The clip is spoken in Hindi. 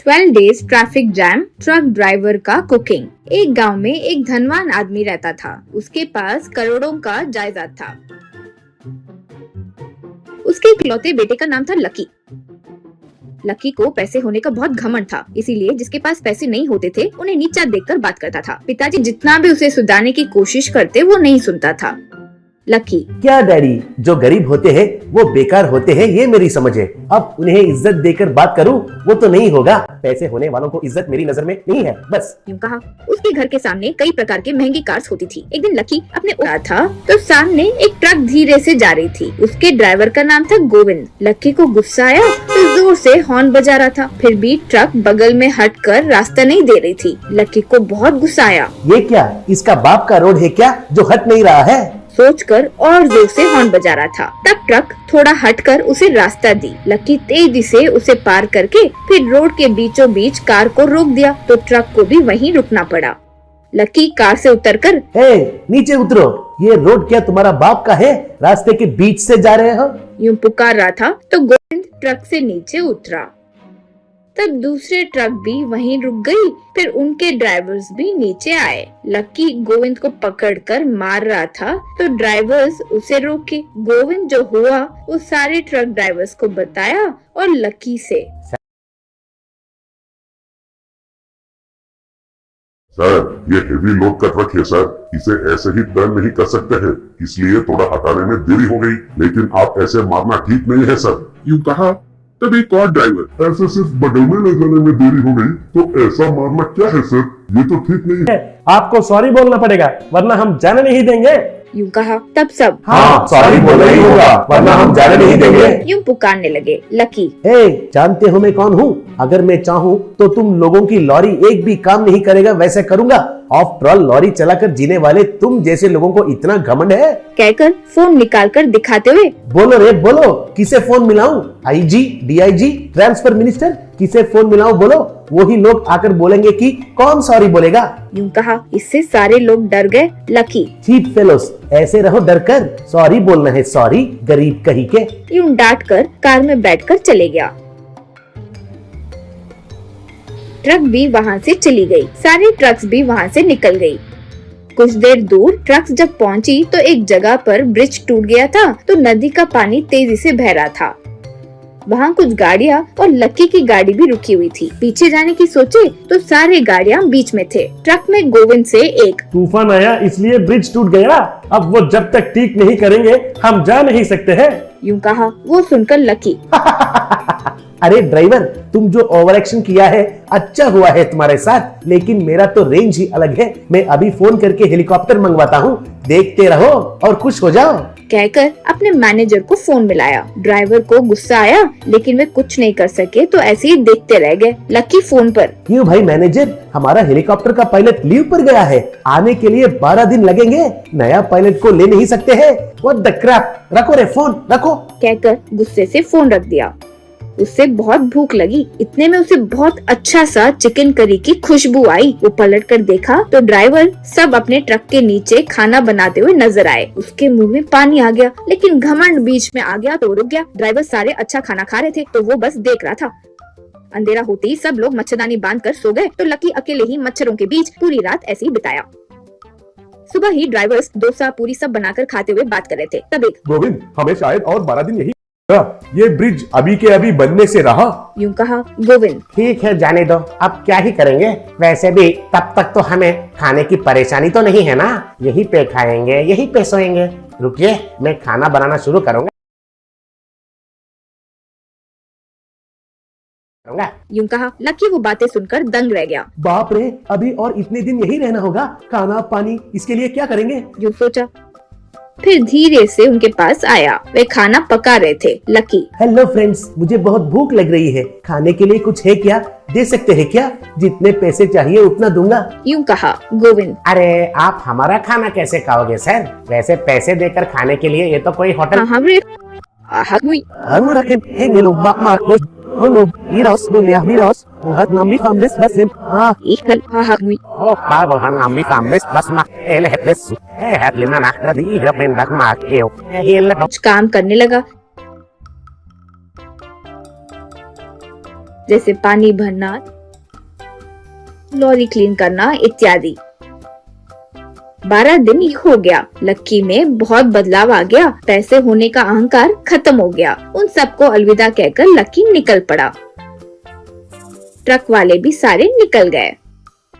12 days traffic jam, truck driver का कुकिंग। एक गांव में एक धनवान आदमी रहता था। उसके पास करोड़ों का जायदाद था। उसके इकलौते बेटे का नाम था लकी। लकी को पैसे होने का बहुत घमंड था, इसीलिए जिसके पास पैसे नहीं होते थे उन्हें नीचा देखकर बात करता था। पिताजी जितना भी उसे सुधारने की कोशिश करते वो नहीं सुनता था। लकी, क्या डैडी, जो गरीब होते हैं वो बेकार होते हैं, ये मेरी समझ है। अब उन्हें इज्जत देकर बात करूं वो तो नहीं होगा। पैसे होने वालों को इज्जत मेरी नजर में नहीं है, बस। यूं कहा। उसके घर के सामने कई प्रकार के महंगी कार्स होती थी। एक दिन लकी अपने उड़ा था तो सामने एक ट्रक धीरे से जा रही थी। उसके ड्राइवर का नाम था गोविंद। लकी को गुस्सा आया तो जोर से हॉर्न बजा रहा था, फिर भी ट्रक बगल में हटकर रास्ता नहीं दे रही थी। लकी को बहुत गुस्सा आया। ये क्या, इसका बाप का रोड है क्या जो हट नहीं रहा है? सोचकर और जोर से हॉर्न बजा रहा था। तब ट्रक थोड़ा हटकर उसे रास्ता दी। लकी तेजी से उसे पार करके फिर रोड के बीचों बीच कार को रोक दिया तो ट्रक को भी वहीं रुकना पड़ा। लकी कार से उतरकर, हे, नीचे उतरो, ये रोड क्या तुम्हारा बाप का है? रास्ते के बीच से जा रहे हो? यूं पुकार रहा था तो गोविंद ट्रक से नीचे उतरा। तब दूसरे ट्रक भी वहीं रुक गई, फिर उनके ड्राइवर्स भी नीचे आए। लकी गोविंद को पकड़कर मार रहा था तो ड्राइवर्स उसे रोके। गोविंद जो हुआ वो सारे ट्रक ड्राइवर्स को बताया और लकी से, सर, ये हेवी लोड का ट्रक है सर, इसे ऐसे ही टर्न नहीं कर सकते हैं, इसलिए थोड़ा हटाने में देरी हो गई, लेकिन आप ऐसे मारना ठीक नहीं है सर। यूं कहा तब एक और ड्राइवर, ऐसे सिर्फ बगल में ले जाने में देरी हो गई तो ऐसा मारना क्या है सर, ये तो ठीक नहीं है। आपको सॉरी बोलना पड़ेगा वरना हम जाने नहीं देंगे। यूं कहा। तब सब हाँ, सॉरी बोलना ही होगा वरना हम जाने नहीं देंगे। यूं पुकारने लगे। लकी, हे, जानते हो मैं कौन हूँ? अगर मैं चाहूँ तो तुम लोगों की लॉरी एक भी काम नहीं करेगा वैसे करूँगा। आफ्टर ऑल लॉरी चलाकर जीने वाले तुम जैसे लोगों को इतना घमंड है? कहकर फोन निकालकर दिखाते हुए, बोलो रे बोलो, किसे फोन मिलाऊं? आईजी, डीआईजी, ट्रांसफर मिनिस्टर, किसे फोन मिलाऊं बोलो? वही लोग आकर बोलेंगे कि कौन सॉरी बोलेगा। यूं कहा। इससे सारे लोग डर गए। लकी, चीप फेलोस, ऐसे रहो डर कर, सॉरी बोलना है सॉरी, गरीब कहीं के। यूं डांट कर कार में बैठकर चले गया। ट्रक भी वहाँ से चली गई। सारी ट्रक्स भी वहाँ से निकल गई। कुछ देर दूर ट्रक्स जब पहुँची तो एक जगह पर ब्रिज टूट गया था तो नदी का पानी तेजी से बह रहा था। वहाँ कुछ गाड़ियाँ और लकी की गाड़ी भी रुकी हुई थी। पीछे जाने की सोचे तो सारे गाड़ियाँ बीच में थे। ट्रक में गोविंद से एक, तूफान आया इसलिए ब्रिज टूट गया, अब वो जब तक ठीक नहीं करेंगे हम जा नहीं सकते हैं। यूं कहा। वो सुनकर लकी, अरे ड्राइवर, तुम जो ओवर एक्शन किया है अच्छा हुआ है तुम्हारे साथ, लेकिन मेरा तो रेंज ही अलग है। मैं अभी फोन करके हेलीकॉप्टर मंगवाता हूँ, देखते रहो और खुश हो जाओ। कहकर अपने मैनेजर को फोन मिलाया। ड्राइवर को गुस्सा आया लेकिन वे कुछ नहीं कर सके तो ऐसे ही देखते रह गए। लकी फोन पर, क्यों भाई मैनेजर, हमारा हेलीकॉप्टर का पायलट लीव पर गया है, आने के लिए 12 दिन लगेंगे, नया पायलट को ले नहीं सकते हैं? व्हाट द क्रैप, रखो रे फोन, रखो। कहकर गुस्से से फोन रख दिया। उससे बहुत भूख लगी। इतने में उसे बहुत अच्छा सा चिकन करी की खुशबू आई। वो पलट कर देखा तो ड्राइवर सब अपने ट्रक के नीचे खाना बनाते हुए नजर आए। उसके मुंह में पानी आ गया, लेकिन घमंड बीच में आ गया तो रुक गया। ड्राइवर सारे अच्छा खाना खा रहे थे तो वो बस देख रहा था। अंधेरा होते ही सब लोग मच्छरदानी बांधकर सो गए तो लकी अकेले ही मच्छरों के बीच पूरी रात ऐसे ही बिताया। सुबह ही ड्राइवर्स डोसा पूरी सब बनाकर खाते हुए बात कर रहे थे। तब एक, गोविंद, हमें शायद और 12 दिन यही, ये ब्रिज अभी के अभी बनने से रहा। यूं कहा। गोविंद, ठीक है जाने दो, अब क्या ही करेंगे, वैसे भी तब तक तो हमें खाने की परेशानी तो नहीं है ना, यहीं पे खाएंगे यहीं पे सोएंगे। रुकिए, मैं खाना बनाना शुरू करूंगा। यूं कहा। लकी वो बातें सुनकर दंग रह गया। बाप रे, अभी और इतने दिन यही रहना होगा, खाना पानी इसके लिए क्या करेंगे? यूं सोचा। फिर धीरे से उनके पास आया। वे खाना पका रहे थे। लकी, हेलो फ्रेंड्स, मुझे बहुत भूख लग रही है, खाने के लिए कुछ है क्या? दे सकते हैं क्या? जितने पैसे चाहिए उतना दूंगा। यूं कहा। गोविंद, अरे आप हमारा खाना कैसे खाओगे सर? वैसे पैसे देकर खाने के लिए ये तो कोई होटल। हाँ रे, हुई। कुछ काम करने लगा। जैसे पानी भरना, लॉरी क्लीन करना इत्यादि। 12 दिन हो गया। लक्की में बहुत बदलाव आ गया। पैसे होने का अहंकार खत्म हो गया। उन सबको अलविदा कहकर लक्की निकल पड़ा। ट्रक वाले भी सारे निकल गए।